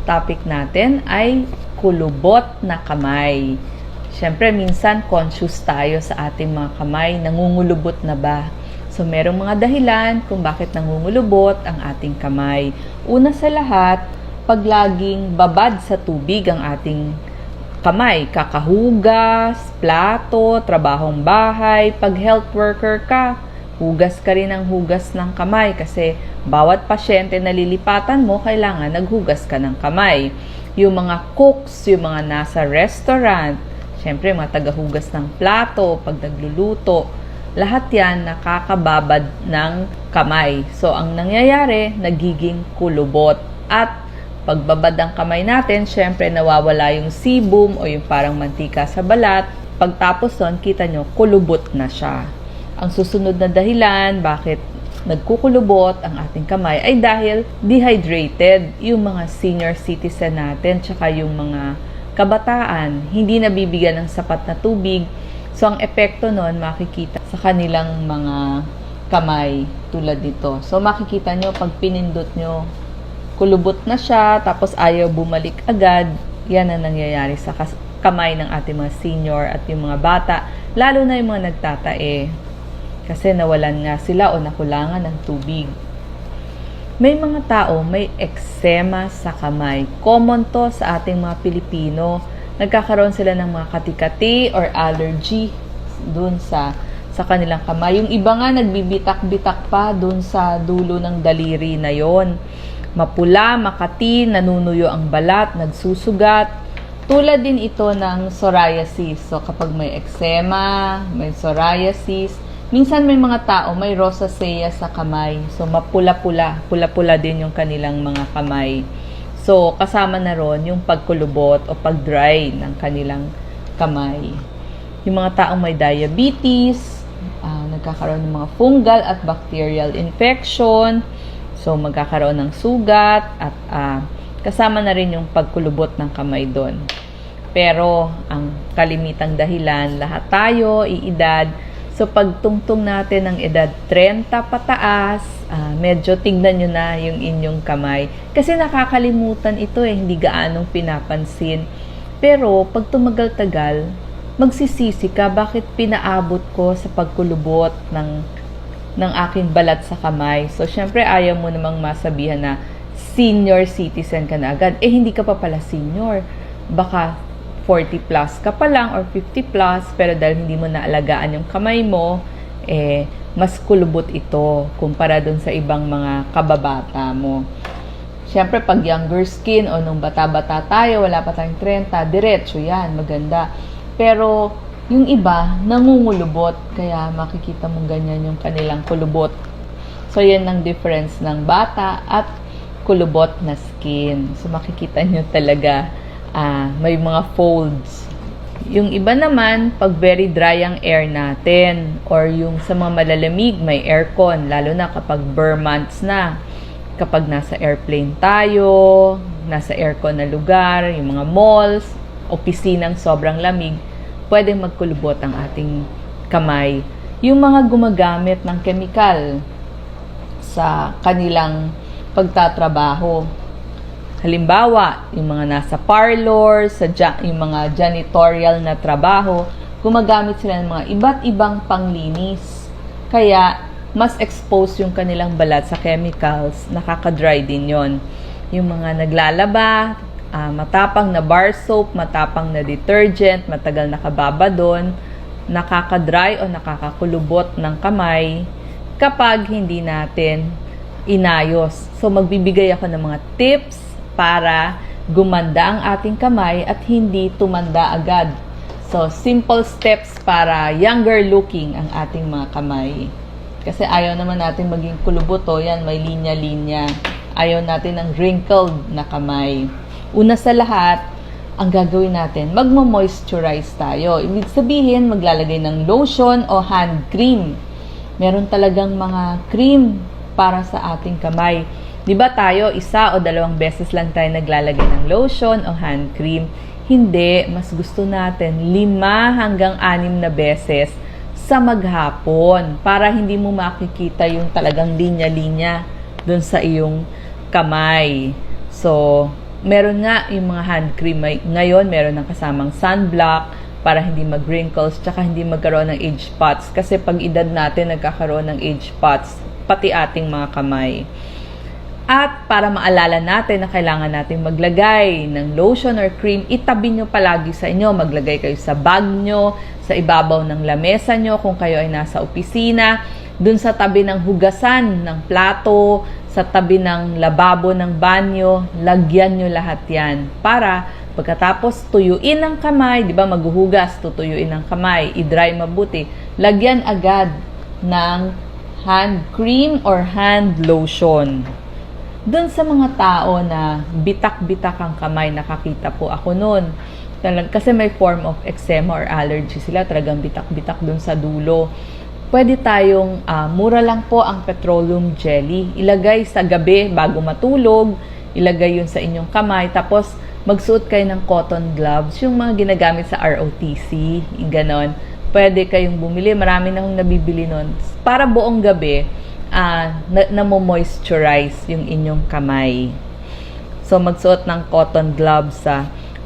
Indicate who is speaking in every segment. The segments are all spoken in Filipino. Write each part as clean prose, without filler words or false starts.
Speaker 1: topic natin ay kulubot na kamay. Siyempre, minsan conscious tayo sa ating mga kamay, nangungulubot na ba? So, merong mga dahilan kung bakit nangungulubot ang ating kamay. Una sa lahat, pag laging babad sa tubig ang ating kamay, kakahugas, plato, trabahong bahay, pag health worker ka, hugas ka rin ng hugas ng kamay kasi bawat pasyente na lilipatan mo, kailangan naghugas ka ng kamay. Yung mga cooks, yung mga nasa restaurant, syempre mga tagahugas ng plato, pag nagluluto, lahat yan nakakababad ng kamay. So, ang nangyayari, nagiging kulubot. At pagbabad ng kamay natin, syempre nawawala yung sebum o yung parang mantika sa balat. Pagtapos nun, kita nyo, kulubot na siya. Ang susunod na dahilan bakit nagkukulubot ang ating kamay ay dahil dehydrated. Yung mga senior citizen natin, tsaka yung mga kabataan, hindi nabibigyan ng sapat na tubig. So, ang epekto nun makikita sa kanilang mga kamay tulad nito. So, makikita nyo pag pinindot nyo, kulubot na siya, tapos ayaw bumalik agad. Yan ang nangyayari sa kamay ng ating mga senior at yung mga bata, lalo na yung mga nagtatae. Kasi nawalan nga sila o nakulangan ng tubig. May mga tao may eksema sa kamay. Common to sa ating mga Pilipino. Nagkakaroon sila ng mga kati-kati or allergy dun sa kanilang kamay. Yung iba nga nagbibitak-bitak pa dun sa dulo ng daliri na yon. Mapula, makati, nanunuyo ang balat, nagsusugat. Tulad din ito ng psoriasis. So kapag may eksema, may psoriasis, minsan may mga tao may rosacea sa kamay. So, mapula-pula. Pula-pula din yung kanilang mga kamay. So, kasama na ron yung pagkulubot o pag-dry ng kanilang kamay. Yung mga taong may diabetes, nagkakaroon ng mga fungal at bacterial infection. So, magkakaroon ng sugat at kasama na rin yung pagkulubot ng kamay doon. Pero, ang kalimitang dahilan, lahat tayo, iedad. So, pag tungtong natin ng edad 30 pataas, medyo tignan nyo na yung inyong kamay. Kasi nakakalimutan ito hindi gaanong pinapansin. Pero, pag tumagal-tagal, magsisisi ka, bakit pinaabot ko sa pagkulubot ng aking balat sa kamay. So, syempre, ayaw mo namang masabihan na senior citizen ka na agad. Hindi ka pa pala senior. Baka 40 plus ka pa lang or 50 plus, pero dahil hindi mo naalagaan yung kamay mo, mas kulubot ito kumpara dun sa ibang mga kababata mo. Siyempre, pag younger skin o nung bata-bata tayo, wala pa tayong 30, diretso yan, maganda. Pero yung iba, nangungulubot, kaya makikita mong ganyan yung kanilang kulubot. So, yan ang difference ng bata at kulubot na skin. So, makikita nyo talaga may mga folds. Yung iba naman, pag very dry ang air natin or yung sa mga malalamig, may aircon, lalo na kapag bare months na. Kapag nasa airplane tayo, nasa aircon na lugar, yung mga malls, opisinang sobrang lamig, pwedeng magkulubot ang ating kamay. Yung mga gumagamit ng chemical sa kanilang pagtatrabaho, halimbawa, yung mga nasa parlor, yung mga janitorial na trabaho, gumagamit sila ng mga iba't ibang panglinis. Kaya, mas expose yung kanilang balat sa chemicals, nakaka-dry din yon. Yung mga naglalaba, matapang na bar soap, matapang na detergent, matagal nakababa doon, nakaka-dry o nakakakulubot ng kamay kapag hindi natin inayos. So, magbibigay ako ng mga tips para gumanda ang ating kamay at hindi tumanda agad. So, simple steps para younger looking ang ating mga kamay. Kasi ayaw naman natin maging kulubot yan, may linya-linya. Ayaw natin ng wrinkled na kamay. Una sa lahat, ang gagawin natin, magmo-moisturize tayo. Ibig sabihin, maglalagay ng lotion o hand cream. Meron talagang mga cream para sa ating kamay. Di ba tayo, 1 o 2 beses lang tayo naglalagay ng lotion o hand cream? Hindi, mas gusto natin 5 hanggang 6 na beses sa maghapon para hindi mo makikita yung talagang linya-linya dun sa iyong kamay. So, Meron nga yung mga hand cream ngayon, meron ng kasamang sunblock para hindi mag-wrinkles, tsaka hindi magkaroon ng age spots. Kasi pag edad natin, nagkakaroon ng age spots, pati ating mga kamay. At para maalala natin na kailangan natin maglagay ng lotion or cream, itabi nyo palagi sa inyo. Maglagay kayo sa bag nyo, sa ibabaw ng lamesa nyo kung kayo ay nasa opisina, dun sa tabi ng hugasan ng plato, sa tabi ng lababo ng banyo, lagyan nyo lahat yan. Para pagkatapos tuyuin ang kamay, di ba maghuhugas, tutuyuin ang kamay, i-dry mabuti, lagyan agad ng hand cream or hand lotion. Doon sa mga tao na bitak-bitak ang kamay, nakakita po ako noon. Kasi may form of eczema or allergy sila, talagang bitak-bitak doon sa dulo. Pwede tayong, mura lang po ang petroleum jelly. Ilagay sa gabi bago matulog, ilagay yun sa inyong kamay, tapos magsuot kayo ng cotton gloves, yung mga ginagamit sa ROTC, ganon. Pwede kayong bumili, marami na akong nabibili nun. Para buong gabi, namo-moisturize yung inyong kamay. So, magsuot ng cotton gloves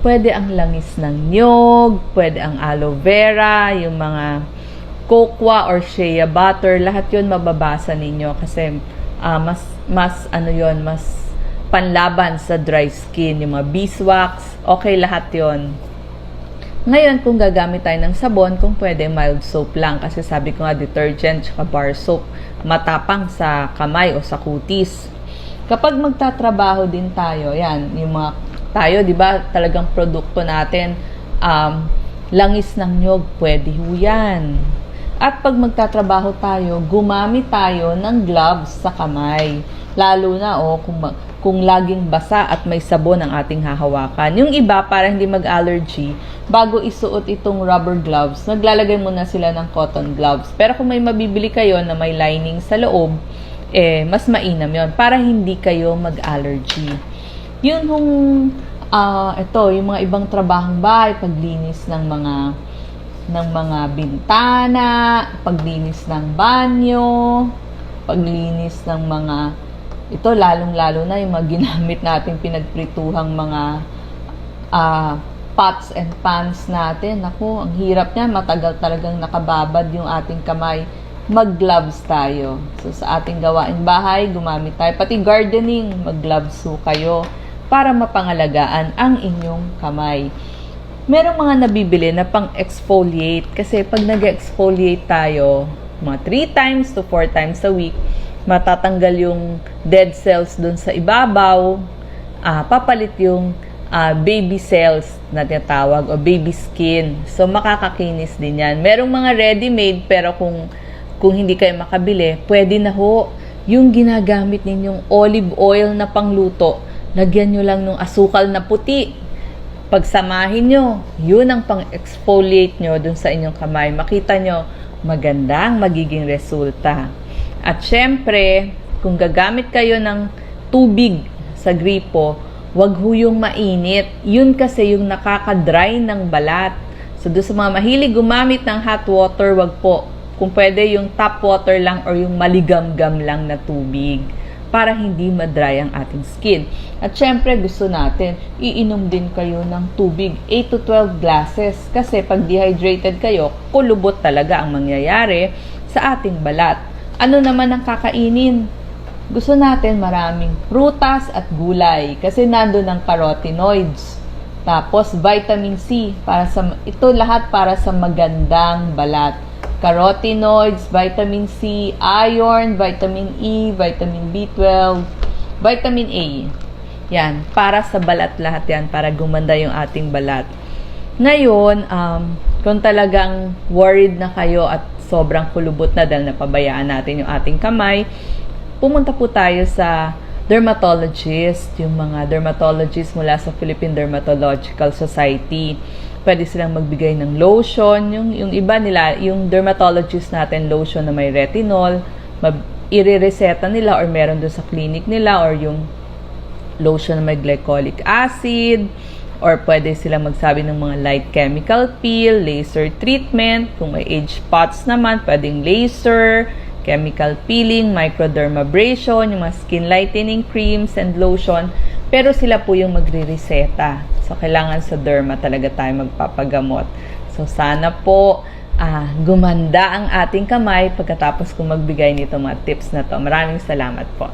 Speaker 1: pwede ang langis ng niyog, pwede ang aloe vera, yung mga cocoa or shea butter, lahat yun mababasa ninyo kasi mas panlaban sa dry skin, yung mga beeswax, okay lahat yon. Ngayon, kung gagamit tayo ng sabon, kung pwede, mild soap lang. Kasi sabi ko nga, detergent tsaka bar soap, matapang sa kamay o sa kutis. Kapag magtatrabaho din tayo, yan, yung mga tayo, di ba, talagang produkto natin, langis ng niyog, pwede ho yan. At pag magtatrabaho tayo, gumamit tayo ng gloves sa kamay. Lalo na, kung laging basa at may sabon ang ating hahawakan. Yung iba, para hindi mag-allergy, bago isuot itong rubber gloves, naglalagay muna sila ng cotton gloves. Pero kung may mabibili kayo na may lining sa loob, mas mainam yon para hindi kayo mag-allergy. Yun yung mga ibang trabahong bahay, paglinis ng mga bintana, paglinis ng banyo, paglinis ng mga ito, lalong-lalo na yung mga ginamit natin pinagprituhang mga pots and pans natin. Naku, ang hirap niyan. Matagal talagang nakababad yung ating kamay. Mag-gloves tayo. So, sa ating gawain bahay, gumamit tayo. Pati gardening, mag-gloves kayo para mapangalagaan ang inyong kamay. Merong mga nabibili na pang-exfoliate. Kasi pag nag-exfoliate tayo, mga 3 times to 4 times a week, matatanggal yung dead cells dun sa ibabaw, papalit yung baby cells na tinatawag o baby skin. So, makakakinis din yan. Merong mga ready-made, pero kung hindi kayo makabili, pwede na ho yung ginagamit ninyong olive oil na pangluto. Lagyan nyo lang ng asukal na puti. Pagsamahin nyo, yun ang pang-exfoliate nyo dun sa inyong kamay. Makita nyo, magandang magiging resulta. At syempre, kung gagamit kayo ng tubig sa gripo, wag ho yung mainit. Yun kasi yung nakaka-dry ng balat. So, doon sa mga mahilig gumamit ng hot water, wag po. Kung pwede, yung tap water lang or yung maligam-gam lang na tubig para hindi ma-dry ang ating skin. At syempre, gusto natin, iinom din kayo ng tubig, 8 to 12 glasses. Kasi pag dehydrated kayo, kulubot talaga ang mangyayari sa ating balat. Ano naman ang kakainin? Gusto natin maraming prutas at gulay kasi nandun ang carotenoids. Tapos vitamin C, ito lahat para sa magandang balat. Carotenoids, vitamin C, iron, vitamin E, vitamin B12, vitamin A. Yan, para sa balat lahat yan, para gumanda yung ating balat. Ngayon, kung talagang worried na kayo at sobrang kulubot na dahil napabayaan natin yung ating kamay, pumunta po tayo sa dermatologist, yung mga dermatologist mula sa Philippine Dermatological Society. Pwede silang magbigay ng lotion. Yung iba nila, yung dermatologist natin, lotion na may retinol, i-reseta nila or meron doon sa clinic nila, or yung lotion na may glycolic acid, or pwede silang magsabi ng mga light chemical peel, laser treatment. Kung may age spots naman, pwedeng laser, chemical peeling, microdermabrasion, yung mga skin lightening creams and lotion. Pero sila po yung magre-reseta. So, kailangan sa derma talaga tayo magpapagamot. So, sana po gumanda ang ating kamay pagkatapos kong magbigay nito mga tips na to. Maraming salamat po.